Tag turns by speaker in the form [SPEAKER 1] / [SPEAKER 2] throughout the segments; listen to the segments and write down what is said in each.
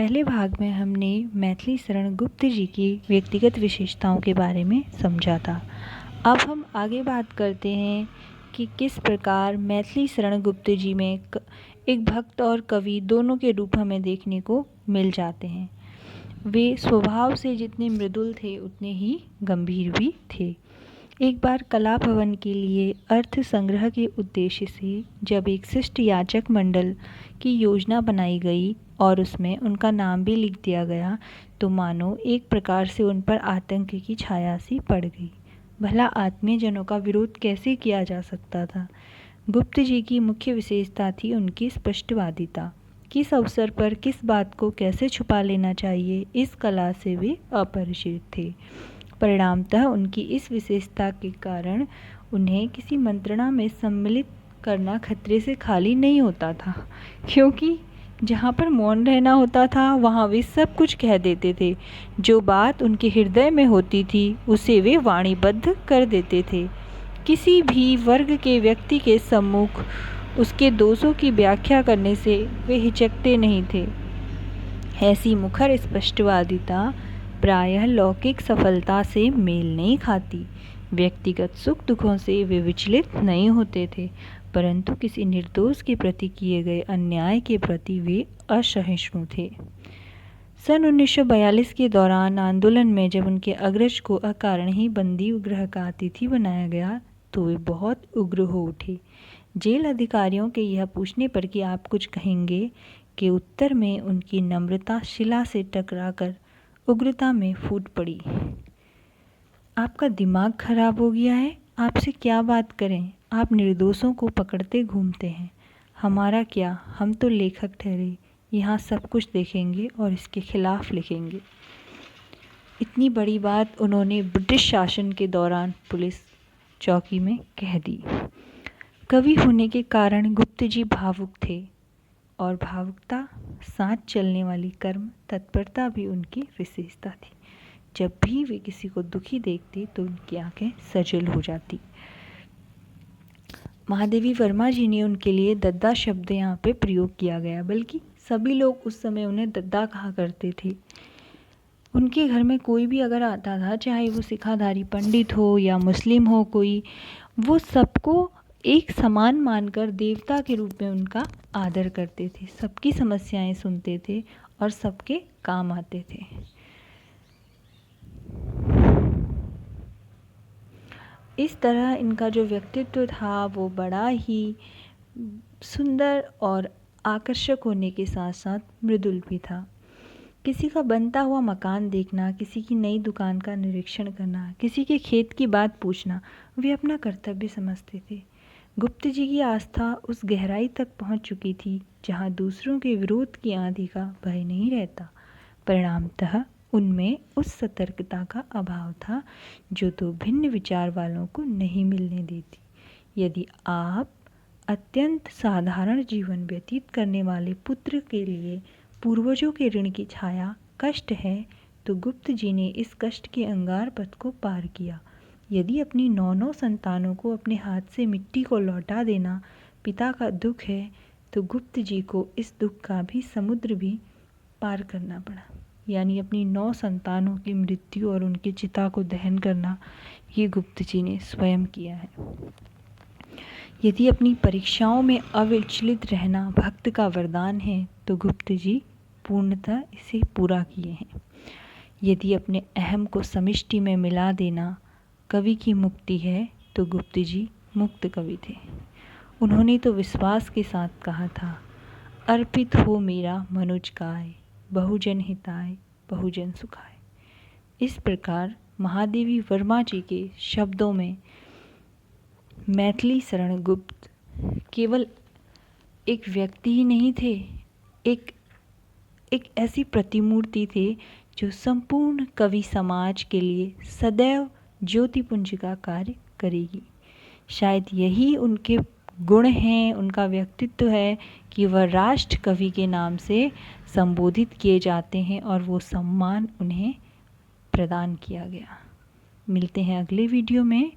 [SPEAKER 1] पहले भाग में हमने मैथिली शरण गुप्त जी की व्यक्तिगत विशेषताओं के बारे में समझा था। अब हम आगे बात करते हैं कि किस प्रकार मैथिली शरण गुप्त जी में एक भक्त और कवि दोनों के रूप हमें देखने को मिल जाते हैं। वे स्वभाव से जितने मृदुल थे उतने ही गंभीर भी थे। एक बार कला भवन के लिए अर्थ संग्रह के उद्देश्य से जब एक शिष्ट याचक मंडल की योजना बनाई गई और उसमें उनका नाम भी लिख दिया गया, तो मानो एक प्रकार से उन पर आतंक की छाया सी पड़ गई। भला आत्मीयजनों का विरोध कैसे किया जा सकता था। गुप्त जी की मुख्य विशेषता थी उनकी स्पष्टवादिता। किस अवसर पर किस बात को कैसे छुपा लेना चाहिए, इस कला से वे अपरिचित थे। परिणामतः उनकी इस विशेषता के कारण उन्हें किसी मंत्रणा में सम्मिलित करना खतरे से खाली नहीं होता था, क्योंकि जहाँ पर मौन रहना होता था वहाँ वे सब कुछ कह देते थे। जो बात उनके हृदय में होती थी उसे वे वाणीबद्ध कर देते थे। किसी भी वर्ग के व्यक्ति के सम्मुख उसके दोषों की व्याख्या करने से वे हिचकते नहीं थे। ऐसी मुखर स्पष्टवादिता प्रायः लौकिक सफलता से मेल नहीं खाती। व्यक्तिगत सुख दुखों से वे विचलित नहीं होते थे, परंतु किसी निर्दोष के प्रति किए गए अन्याय के प्रति वे असहिष्णु थे। सन 1942 के दौरान आंदोलन में जब उनके अग्रज को अकारण ही बंदी गृह का अतिथि बनाया गया तो वे बहुत उग्र हो उठे। जेल अधिकारियों के यह पूछने पर कि आप कुछ कहेंगे के उत्तर में उनकी नम्रता शिला से टकराकर उग्रता में फूट पड़ी। आपका दिमाग खराब हो गया है, आपसे क्या बात करें। आप निर्दोषों को पकड़ते घूमते हैं। हमारा क्या, हम तो लेखक ठहरे, यहाँ सब कुछ देखेंगे और इसके खिलाफ लिखेंगे। इतनी बड़ी बात उन्होंने ब्रिटिश शासन के दौरान पुलिस चौकी में कह दी। कवि होने के कारण गुप्त जी भावुक थे और भावुकता साथ चलने वाली कर्म तत्परता भी उनकी विशेषता थी। जब भी वे किसी को दुखी देखते तो उनकी आंखें सजल हो जाती। महादेवी वर्मा जी ने उनके लिए दद्दा शब्द यहाँ पे प्रयोग किया गया, बल्कि सभी लोग उस समय उन्हें दद्दा कहा करते थे। उनके घर में कोई भी अगर आता था, चाहे वो सिखाधारी पंडित हो या मुस्लिम हो कोई, वो सबको एक समान मानकर देवता के रूप में उनका आदर करते थे। सबकी समस्याएं सुनते थे और सबके काम आते थे। इस तरह इनका जो व्यक्तित्व था वो बड़ा ही सुंदर और आकर्षक होने के साथ साथ मृदुल भी था। किसी का बनता हुआ मकान देखना, किसी की नई दुकान का निरीक्षण करना, किसी के खेत की बात पूछना वे अपना कर्तव्य समझते थे। गुप्त जी की आस्था उस गहराई तक पहुंच चुकी थी जहां दूसरों के विरोध की आंधी का भय नहीं रहता। परिणामतः उनमें उस सतर्कता का अभाव था जो तो भिन्न विचार वालों को नहीं मिलने देती। यदि आप अत्यंत साधारण जीवन व्यतीत करने वाले पुत्र के लिए पूर्वजों के ऋण की छाया कष्ट है, तो गुप्त जी ने इस कष्ट के अंगार पथ को पार किया। यदि अपनी 9 संतानों को अपने हाथ से मिट्टी को लौटा देना पिता का दुख है, तो गुप्त जी को इस दुख का भी समुद्र भी पार करना पड़ा। यानी अपनी 9 संतानों की मृत्यु और उनकी चिता को दहन करना, ये गुप्त जी ने स्वयं किया है। यदि अपनी परीक्षाओं में अविचलित रहना भक्त का वरदान है, तो गुप्त जी पूर्णतः इसे पूरा किए हैं। यदि अपने अहम को समिष्टि में मिला देना कवि की मुक्ति है, तो गुप्त जी मुक्त कवि थे। उन्होंने तो विश्वास के साथ कहा था, अर्पित हो मेरा मनुज काय, बहुजन हिताय बहुजन सुखाय। इस प्रकार महादेवी वर्मा जी के शब्दों में मैथिली शरण गुप्त केवल एक व्यक्ति ही नहीं थे, एक ऐसी प्रतिमूर्ति थे जो संपूर्ण कवि समाज के लिए सदैव ज्योतिपुंज का कार्य करेगी। शायद यही उनके गुण हैं, उनका व्यक्तित्व है कि वह राष्ट्र कवि के नाम से संबोधित किए जाते हैं और वो सम्मान उन्हें प्रदान किया गया। मिलते हैं अगले वीडियो में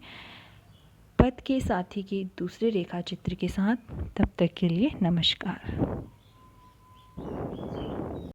[SPEAKER 1] पद के साथी के दूसरे रेखा चित्र के साथ। तब तक के लिए नमस्कार।